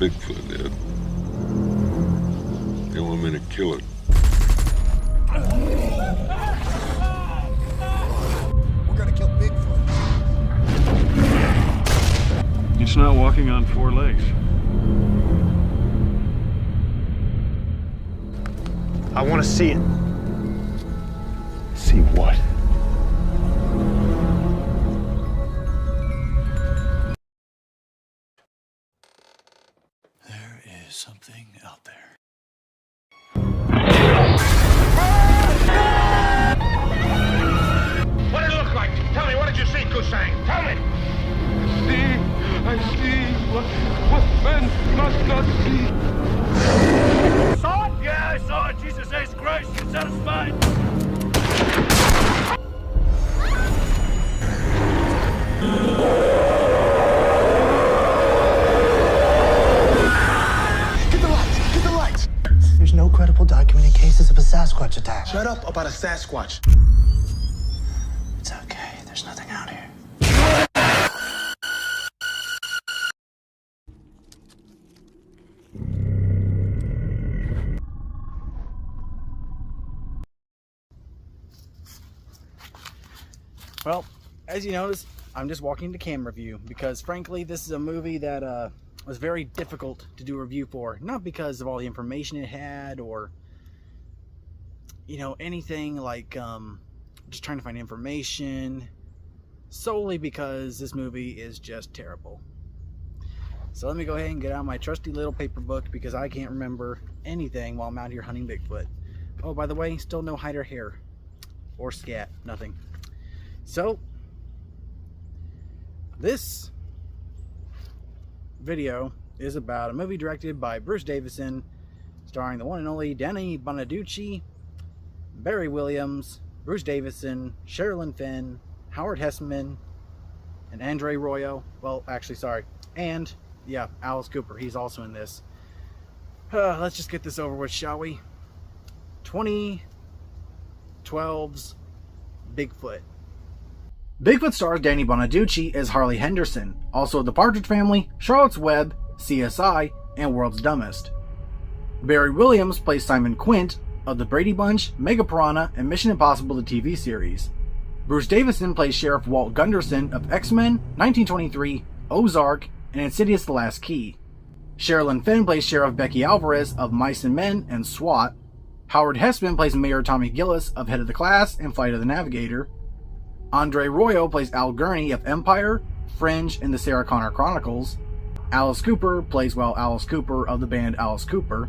Bigfoot, Ed. They want me to kill it. We're gonna kill Bigfoot. It's not walking on four legs. I want to see it. See what? There is something out there. What did it look like? Tell me, what did you see, Kusang? Tell me! I see what men must not see. Saw it? Yeah, I saw it. Jesus H. Christ, you satisfied? Get the lights! Get the lights! There's no credible documented cases of a Sasquatch attack. Shut up about a Sasquatch. It's okay. There's nothing out here. Well, as you notice, I'm just walking to camera view because frankly this is a movie that was very difficult to do a review for. Not because of all the information it had or anything like just trying to find information, solely because this movie is just terrible. So let me go ahead and get out my trusty little paper book because I can't remember anything while I'm out here hunting Bigfoot. Oh, by the way, still no hide or hair or scat, nothing. So, this video is about a movie directed by Bruce Davison, starring the one and only Danny Bonaducci, Barry Williams, Bruce Davison, Sherilyn Fenn, Howard Hesseman, and Andre Royo. Well, actually, sorry. And, yeah, Alice Cooper. He's also in this. Let's just get this over with, shall we? 2012's Bigfoot. Bigfoot stars Danny Bonaducci as Harley Henderson, also The Partridge Family, Charlotte's Web, CSI, and World's Dumbest. Barry Williams plays Simon Quint of The Brady Bunch, Mega Piranha, and Mission Impossible the TV series. Bruce Davison plays Sheriff Walt Gunderson of X-Men, 1923, Ozark, and Insidious: The Last Key. Sherilyn Fenn plays Sheriff Becky Alvarez of Mice and Men and SWAT. Howard Hesseman plays Mayor Tommy Gillis of Head of the Class and Flight of the Navigator. Andre Royo plays Al Gurney of Empire, Fringe, and the Sarah Connor Chronicles. Alice Cooper plays, Alice Cooper of the band Alice Cooper.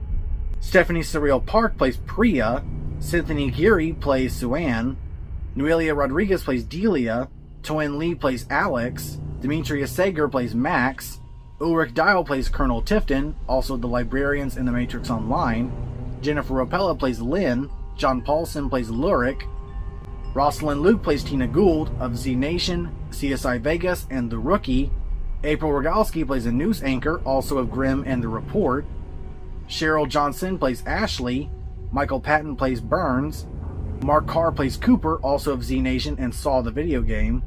Stephanie Surreal Park plays Priya. Cynthia Geary plays Suan. Noelia Rodriguez plays Delia. Toyin Lee plays Alex. Demetria Sager plays Max. Ulrich Dial plays Colonel Tifton, also the librarians in The Matrix Online. Jennifer Ropella plays Lynn. John Paulson plays Lurik. Rosalind Luke plays Tina Gould of Z Nation, CSI Vegas, and The Rookie. April Rogalski plays a news anchor, also of Grimm and The Report. Cheryl Johnson plays Ashley. Michael Patton plays Burns. Mark Carr plays Cooper, also of Z Nation and Saw the video game.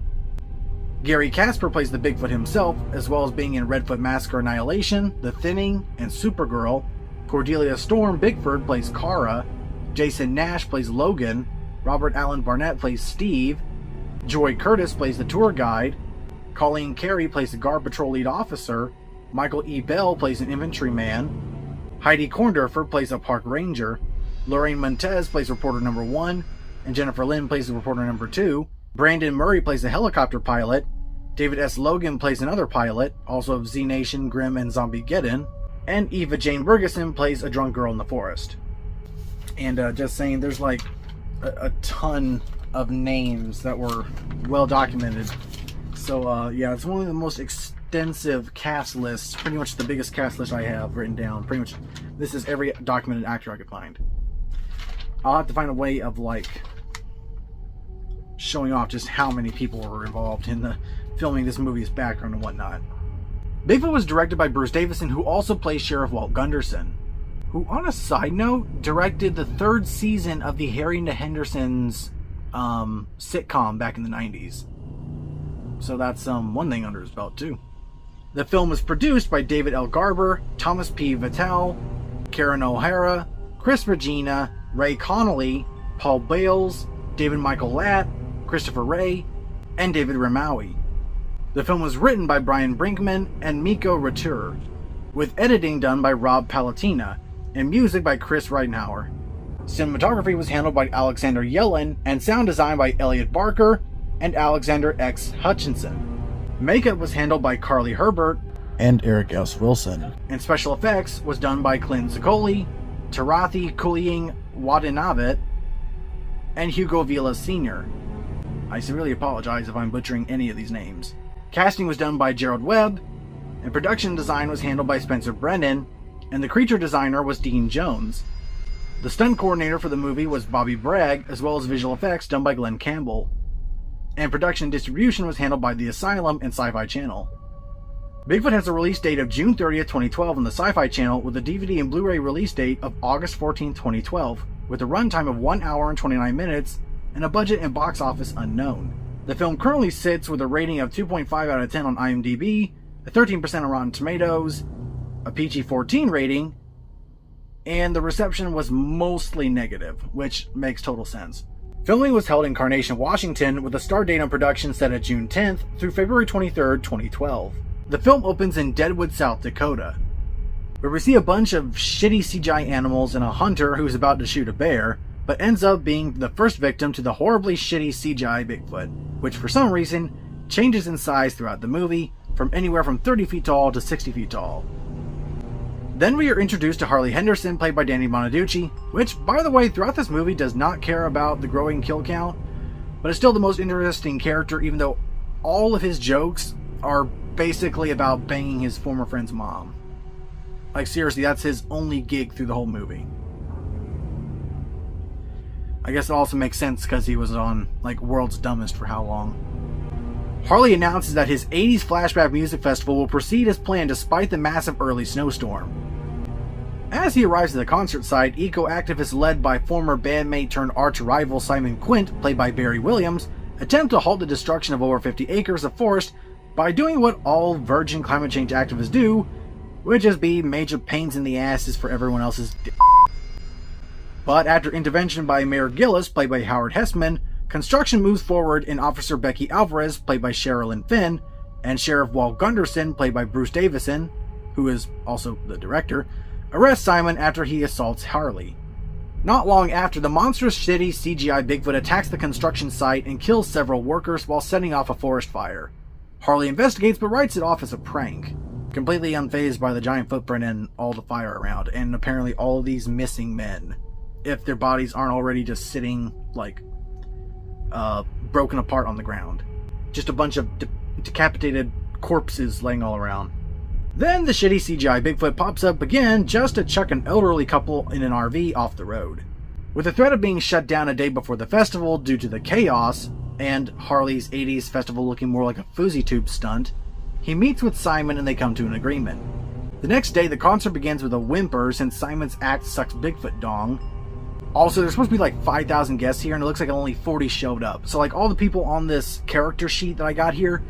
Gary Casper plays the Bigfoot himself, as well as being in Redfoot Massacre Annihilation, The Thinning, and Supergirl. Cordelia Storm Bigford plays Kara. Jason Nash plays Logan. Robert Allen Barnett plays Steve. Joy Curtis plays the tour guide. Colleen Carey plays the Guard Patrol lead officer. Michael E. Bell plays an infantryman. Heidi Korndorfer plays a park ranger. Lorraine Montez plays reporter number 1. And Jennifer Lynn plays the reporter number 2. Brandon Murray plays the helicopter pilot. David S. Logan plays another pilot, also of Z Nation, Grimm, and Zombiegeddon. And Eva Jane Bergeson plays a drunk girl in the forest. And just saying, there's like a ton of names that were well documented. So yeah, it's one of the most extensive cast lists, pretty much the biggest cast list I have written down. Pretty much this is every documented actor I could find. I'll have to find a way of like showing off just how many people were involved in the filming this movie's background and whatnot. Bigfoot was directed by Bruce Davison, who also plays Sheriff Walt Gunderson, who, on a side note, directed the 3rd season of the Harry and the Hendersons sitcom back in the 90s. So that's one thing under his belt too. The film was produced by David L. Garber, Thomas P. Vitale, Karen O'Hara, Chris Regina, Ray Connolly, Paul Bales, David Michael Latt, Christopher Ray, and David Ramaui. The film was written by Brian Brinkman and Miko Ratur, with editing done by Rob Palatina, and music by Chris Reitenauer. Cinematography was handled by Alexander Yellen, and sound design by Elliot Barker and Alexander X. Hutchinson. Makeup was handled by Carly Herbert and Eric S. Wilson, and special effects was done by Clint Zaccoli, Tarathi Kuling Watanabe, and Hugo Villa Sr. I severely apologize if I'm butchering any of these names. Casting was done by Gerald Webb, and production design was handled by Spencer Brennan, and the creature designer was Dean Jones. The stunt coordinator for the movie was Bobby Bragg, as well as visual effects done by Glenn Campbell. And production and distribution was handled by The Asylum and Sci-Fi Channel. Bigfoot has a release date of June 30th, 2012 on the Sci-Fi Channel, with a DVD and Blu-ray release date of August 14th, 2012, with a runtime of 1 hour and 29 minutes, and a budget and box office unknown. The film currently sits with a rating of 2.5 out of 10 on IMDb, a 13% on Rotten Tomatoes, a PG-14 rating, and the reception was mostly negative, which makes total sense. Filming was held in Carnation, Washington, with a start date on production set at June 10th through February 23rd, 2012. The film opens in Deadwood, South Dakota, where we see a bunch of shitty CGI animals and a hunter who's about to shoot a bear, but ends up being the first victim to the horribly shitty CGI Bigfoot, which for some reason changes in size throughout the movie, from anywhere from 30 feet tall to 60 feet tall. Then we are introduced to Harley Henderson, played by Danny Bonaducci, which, by the way, throughout this movie does not care about the growing kill count, but is still the most interesting character, even though all of his jokes are basically about banging his former friend's mom. Like, seriously, that's his only gig through the whole movie. I guess it also makes sense because he was on, like, World's Dumbest for how long. Harley announces that his 80s flashback music festival will proceed as planned despite the massive early snowstorm. As he arrives at the concert site, eco-activists led by former bandmate turned arch rival Simon Quint, played by Barry Williams, attempt to halt the destruction of over 50 acres of forest by doing what all virgin climate change activists do, which is be major pains in the asses for everyone else's But after intervention by Mayor Gillis, played by Howard Hessman, construction moves forward, and Officer Becky Alvarez, played by Sherilyn Finn, and Sheriff Walt Gunderson, played by Bruce Davison, who is also the director, arrests Simon after he assaults Harley. Not long after, the monstrous shitty CGI Bigfoot attacks the construction site and kills several workers while setting off a forest fire. Harley investigates but writes it off as a prank, completely unfazed by the giant footprint and all the fire around, and apparently all of these missing men, if their bodies aren't already just sitting, like, broken apart on the ground. Just a bunch of decapitated corpses laying all around. Then the shitty CGI Bigfoot pops up again just to chuck an elderly couple in an RV off the road. With the threat of being shut down a day before the festival due to the chaos, and Harley's 80s festival looking more like a Foozy Tube stunt, he meets with Simon and they come to an agreement. The next day, the concert begins with a whimper since Simon's act sucks Bigfoot dong. Also, there's supposed to be like 5,000 guests here, and it looks like only 40 showed up. So, like, all the people on this character sheet that I got here,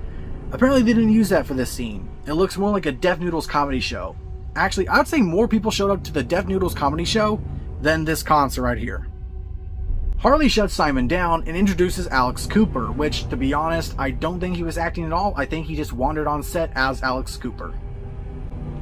apparently they didn't use that for this scene. It looks more like a Deaf Noodles comedy show. Actually, I'd say more people showed up to the Deaf Noodles comedy show than this concert right here. Harley shuts Simon down and introduces Alex Cooper, which, to be honest, I don't think he was acting at all. I think he just wandered on set as Alex Cooper.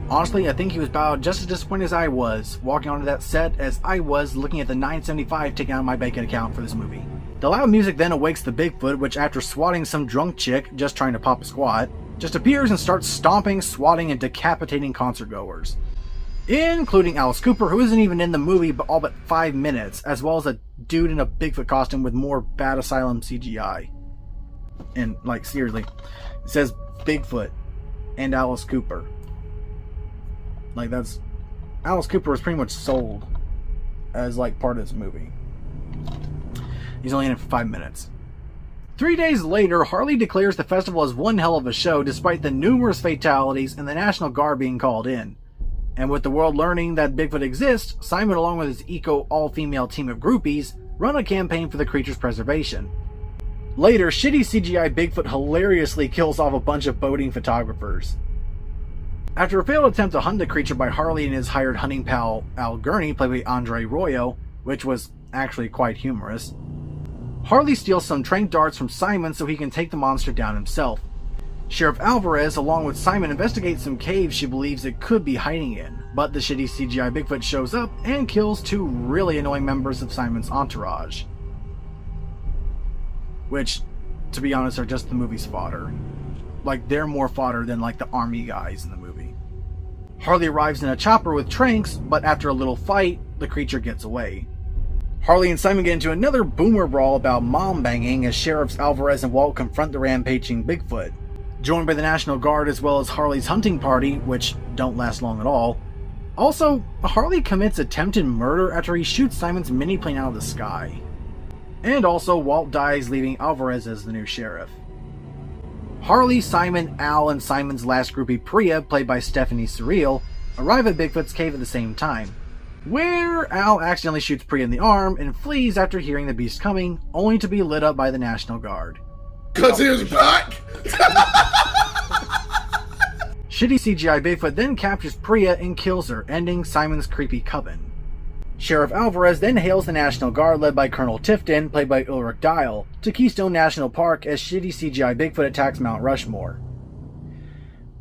Honestly, I think he was about just as disappointed as I was walking onto that set as I was looking at the $9.75 taken out of my bank account for this movie. The loud music then awakes the Bigfoot, which after swatting some drunk chick just trying to pop a squat, just appears and starts stomping, swatting, and decapitating concertgoers, including Alice Cooper, who isn't even in the movie but all but 5 minutes, as well as a dude in a Bigfoot costume with more Bat Asylum CGI. And, like, seriously, it says Bigfoot and Alice Cooper. Like, that's... Alice Cooper was pretty much sold as, like, part of this movie. He's only in it for 5 minutes. 3 days later, Harley declares the festival as one hell of a show despite the numerous fatalities and the National Guard being called in. And with the world learning that Bigfoot exists, Simon, along with his eco all-female team of groupies, run a campaign for the creature's preservation. Later, shitty CGI Bigfoot hilariously kills off a bunch of boating photographers. After a failed attempt to hunt the creature by Harley and his hired hunting pal Al Gurney, played by Andre Royo, which was actually quite humorous, Harley steals some tranq darts from Simon so he can take the monster down himself. Sheriff Alvarez, along with Simon, investigates some caves she believes it could be hiding in, but the shitty CGI Bigfoot shows up and kills 2 really annoying members of Simon's entourage. Which, to be honest, are just the movie's fodder. Like, they're more fodder than, like, the army guys in the movie. Harley arrives in a chopper with tranks, but after a little fight, the creature gets away. Harley and Simon get into another boomer brawl about mom banging as Sheriffs Alvarez and Walt confront the rampaging Bigfoot. Joined by the National Guard as well as Harley's hunting party, which don't last long at all. Also, Harley commits attempted murder after he shoots Simon's mini-plane out of the sky. And also, Walt dies, leaving Alvarez as the new sheriff. Harley, Simon, Al, and Simon's last groupie Priya, played by Stephanie Surreal, arrive at Bigfoot's cave at the same time, where Al accidentally shoots Priya in the arm and flees after hearing the beast coming, only to be lit up by the National Guard. Cause he was back! Shitty CGI Bigfoot then captures Priya and kills her, ending Simon's creepy coven. Sheriff Alvarez then hails the National Guard led by Colonel Tifton, played by Ulrich Dial, to Keystone National Park as shitty CGI Bigfoot attacks Mount Rushmore.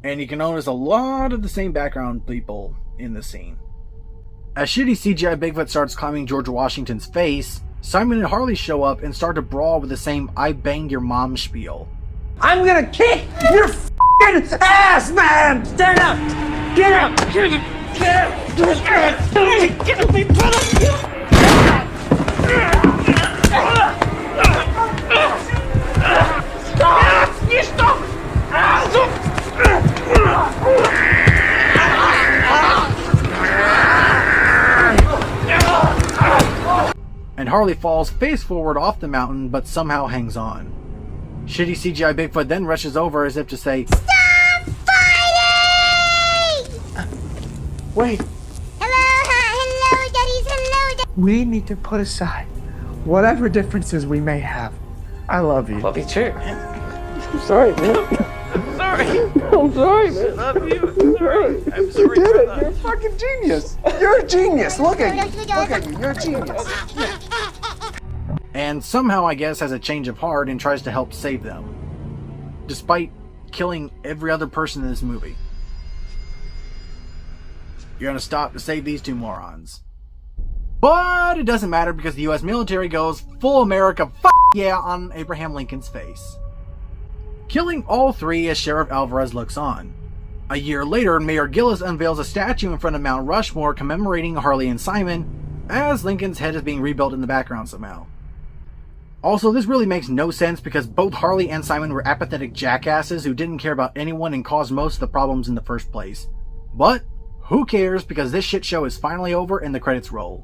And you can notice a lot of the same background people in the scene. As shitty CGI Bigfoot starts climbing George Washington's face, Simon and Harley show up and start to brawl with the same "I banged your mom" spiel. I'm gonna kick your f***ing ass, man! Stand up! Get up! Get up! Get up! Get up, me brother! Stop! You stop! And Harley falls face forward off the mountain but somehow hangs on. Shitty CGI Bigfoot then rushes over as if to say, "Stop fighting!" Wait. Hello, daddies, hello. We need to put aside whatever differences we may have. I love you. Love you too. I'm sorry, man. I'm sorry. I'm sorry, man. I love you. I'm sorry. I'm sorry. You did it. You're a fucking genius. You're a genius. Look at you. Look at you. You're a genius. and somehow, I guess, has a change of heart and tries to help save them, despite killing every other person in this movie. You're gonna stop to save these 2 morons. But it doesn't matter because the US military goes full America f*** yeah on Abraham Lincoln's face, killing all 3 as Sheriff Alvarez looks on. A year later, Mayor Gillis unveils a statue in front of Mount Rushmore commemorating Harley and Simon, as Lincoln's head is being rebuilt in the background somehow. Also, this really makes no sense because both Harley and Simon were apathetic jackasses who didn't care about anyone and caused most of the problems in the first place. But who cares, because this shit show is finally over and the credits roll.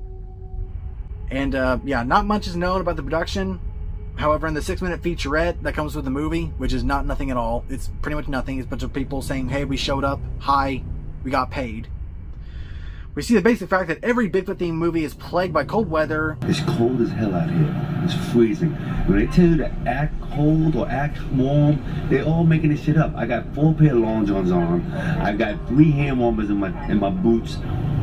And yeah, not much is known about the production. However, in the 6-minute featurette that comes with the movie, which is nothing at all, it's pretty much nothing. It's a bunch of people saying, hey, we showed up, hi, we got paid. We see the basic fact that every Bigfoot-themed movie is plagued by cold weather. It's cold as hell out here. It's freezing. When they tell you to act cold or act warm, they're all making this shit up. I got 4 pair of long johns on. I got 3 hand warmers in my boots.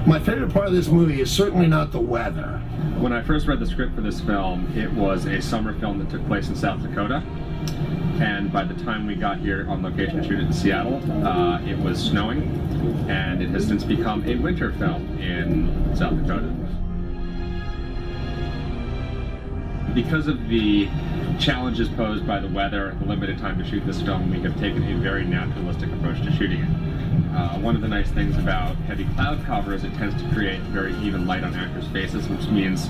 My favorite part of this movie is certainly not the weather. When I first read the script for this film, it was a summer film that took place in South Dakota. And by the time we got here on location to shoot it in Seattle, it was snowing, and it has since become a winter film in South Dakota. Because of the challenges posed by the weather, the limited time to shoot this film, we have taken a very naturalistic approach to shooting it. One of the nice things about heavy cloud cover is it tends to create very even light on actors' faces, which means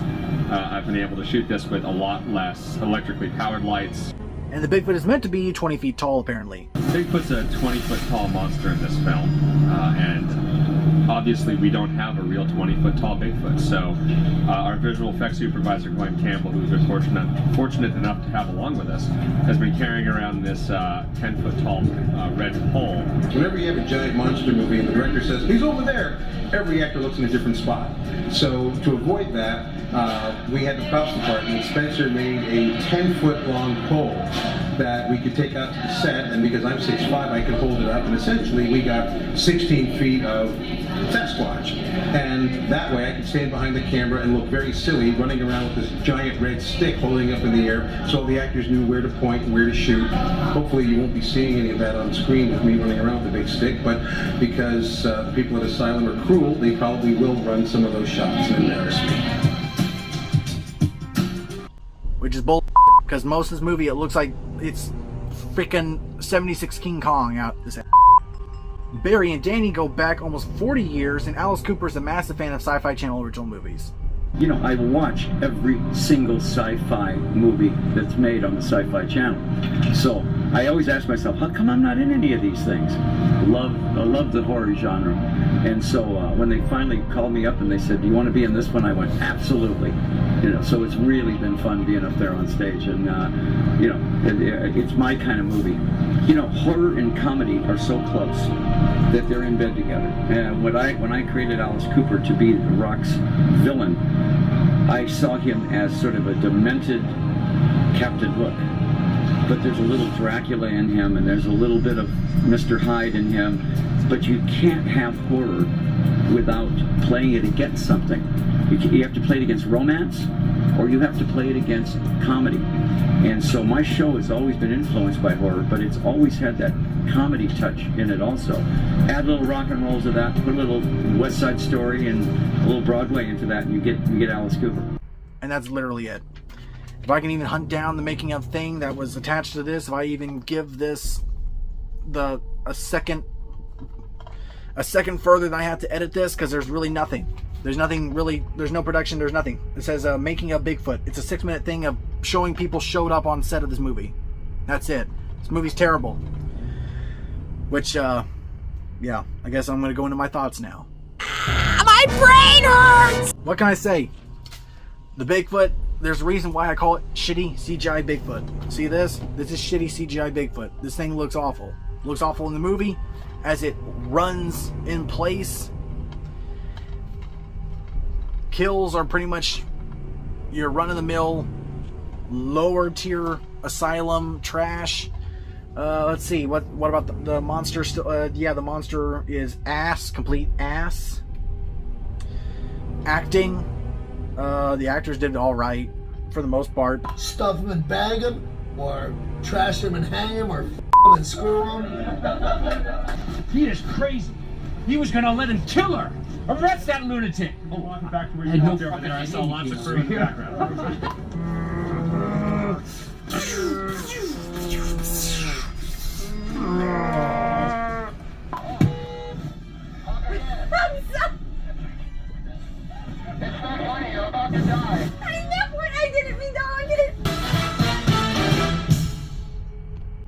I've been able to shoot this with a lot less electrically powered lights. And the Bigfoot is meant to be 20 feet tall, apparently. Bigfoot's a 20-foot tall monster in this film, and obviously we don't have a real 20-foot tall Bigfoot, so our visual effects supervisor, Glenn Campbell, who we've been fortunate enough to have along with us, has been carrying around this 10-foot tall red pole. Whenever you have a giant monster movie and the director says, he's over there, every actor looks in a different spot. So to avoid that, we had the props department. Spencer made a 10-foot long pole that we could take out to the set, and because I'm 6'5", I could hold it up, and essentially we got 16 feet of Sasquatch. And that way I could stand behind the camera and look very silly running around with this giant red stick holding up in the air, so the actors knew where to point and where to shoot. Hopefully you won't be seeing any of that on screen with me running around with a big stick, but because the people at Asylum are cruel, they probably will run some of those shots and embarrass me. Which is bull, because most of this movie it looks like it's freaking 76 King Kong out this ass. Barry and Danny go back almost 40 years, and Alice Cooper is a massive fan of Sci-Fi Channel original movies. You know, I watch every single sci-fi movie that's made on the Sci-Fi Channel. So I always ask myself, how come I'm not in any of these things? I love the horror genre. And so when they finally called me up and they said, do you want to be in this one? I went, absolutely. You know, so it's really been fun being up there on stage. And, you know, it's my kind of movie. You know, horror and comedy are so close that they're in bed together. And when I created Alice Cooper to be The Rock's villain, I saw him as sort of a demented Captain Hook. But there's a little Dracula in him, and there's a little bit of Mr. Hyde in him. But you can't have horror without playing it against something. You have to play it against romance, or you have to play it against comedy. And so my show has always been influenced by horror, but it's always had that comedy touch in it also. Add a little rock and roll to that, put a little West Side Story and a little Broadway into that, and you get Alice Cooper. And that's literally it. If I can even hunt down the making of thing that was attached to this, if I even give this a second further than I have to edit this, because there's really nothing. There's nothing really, there's no production, there's nothing. It says making of Bigfoot. It's a 6-minute thing of showing people showed up on set of this movie. That's it. This movie's terrible. Which, yeah, I guess I'm going to go into my thoughts now. My brain hurts! What can I say? The Bigfoot, there's a reason why I call it shitty CGI Bigfoot. See this? This is shitty CGI Bigfoot. This thing looks awful. Looks awful in the movie as it runs in place. Kills are pretty much your run-of-the-mill, lower-tier Asylum trash. Let's see, what about the monster? Yeah, the monster is ass, complete ass. Acting, the actors did all right for the most part. Stuff him and bag him, or trash him and hang him, or him and screw him. He is crazy. He was gonna let him kill her. Arrest that lunatic. Oh, walking back to where you walked over there, I saw lots of crew in the background.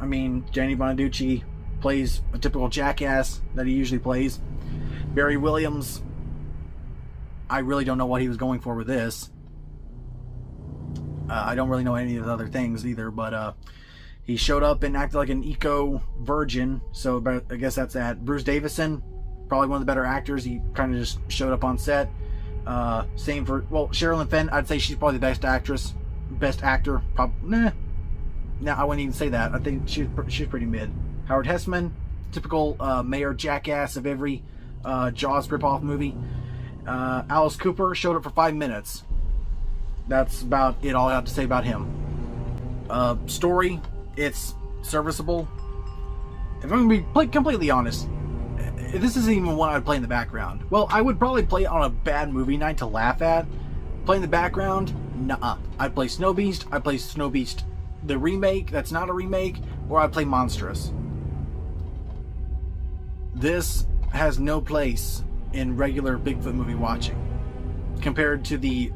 I mean, Gianni Bonaducci plays a typical jackass that he usually plays. Barry Williams, I really don't know what he was going for with this. I don't really know any of the other things either, but he showed up and acted like an eco-virgin, so I guess that's that. Bruce Davison, probably one of the better actors. He kind of just showed up on set. Same for, well, Sherilyn Fenn, I'd say she's probably the best actress. Best actor, nah, I wouldn't even say that. I think she's pretty mid. Howard Hessman, typical mayor jackass of every Jaws ripoff movie. Alice Cooper showed up for 5 minutes. That's about it, all I have to say about him. Story, it's serviceable. If I'm going to be completely honest, this isn't even one I'd play in the background. Well, I would probably play it on a bad movie night to laugh at. Play in the background, nuh-uh. I'd play Snow Beast, I'd play Snow Beast the remake, that's not a remake, or I'd play Monstrous. This has no place in regular Bigfoot movie watching compared to the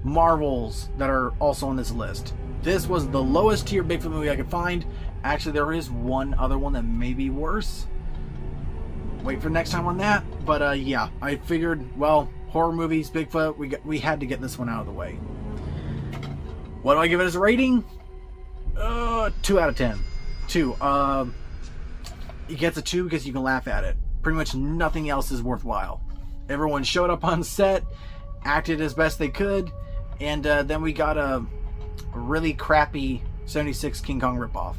Marvels that are also on this list. This was the lowest tier Bigfoot movie I could find. Actually, there is one other one that may be worse. wait for next time on that. But yeah, I figured, well, horror movies, Bigfoot, we had to get this one out of the way. What do I give it as a rating? 2 out of 10. 2. It gets a 2 because you can laugh at it. Pretty much nothing else is worthwhile. Everyone showed up on set, acted as best they could, and then we got a really crappy 76 King Kong ripoff.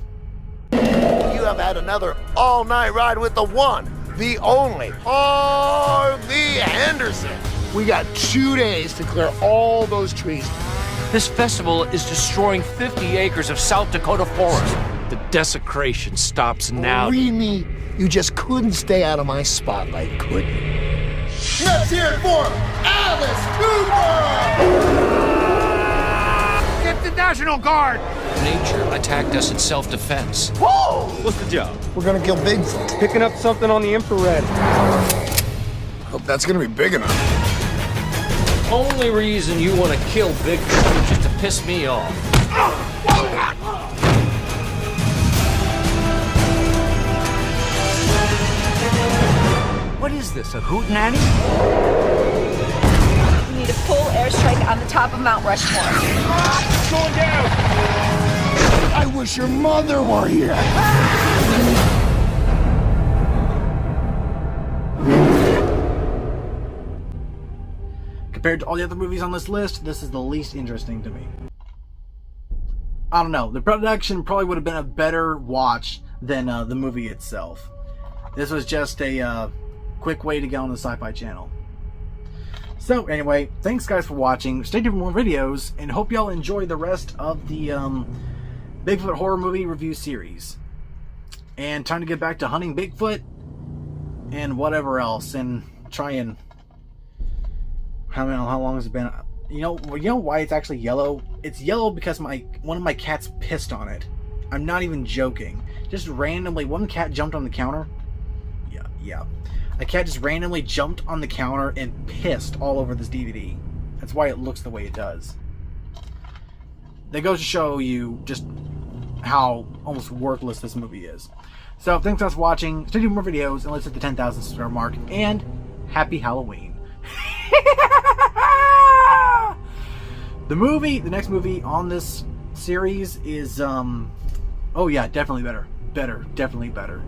You have had another all-night ride with the one, the only, R.V. Henderson. We got 2 days to clear all those trees. This festival is destroying 50 acres of South Dakota forest. The desecration stops now. Remy, you just couldn't stay out of my spotlight, could you? Let's hear it for Alice Cooper! Get the National Guard! Nature attacked us in self-defense. Whoa! What's the job? We're gonna kill Bigfoot. Picking up something on the infrared. Hope that's gonna be big enough. Only reason you want to kill Bigfoot is just to piss me off. What is this, a hootenanny? We need a full airstrike on the top of Mount Rushmore. It's going down! I wish your mother were here! Compared to all the other movies on this list, this is the least interesting to me. I don't know. The production probably would have been a better watch than the movie itself. This was just a quick way to get on the Sci-Fi Channel. So anyway, thanks guys for watching. Stay tuned for more videos, and hope y'all enjoy the rest of the Bigfoot horror movie review series. And time to get back to hunting Bigfoot and whatever else, and try and... How long has it been? You know why it's actually yellow? It's yellow because one of my cats pissed on it. I'm not even joking. Just randomly, one cat jumped on the counter. Yeah. A cat just randomly jumped on the counter and pissed all over this DVD. That's why it looks the way it does. That goes to show you just how almost worthless this movie is. So thanks guys for watching. Stay tuned for more videos, and let's hit the 10,000 subscriber mark. And happy Halloween. The next movie on this series is oh yeah, definitely better. Definitely better.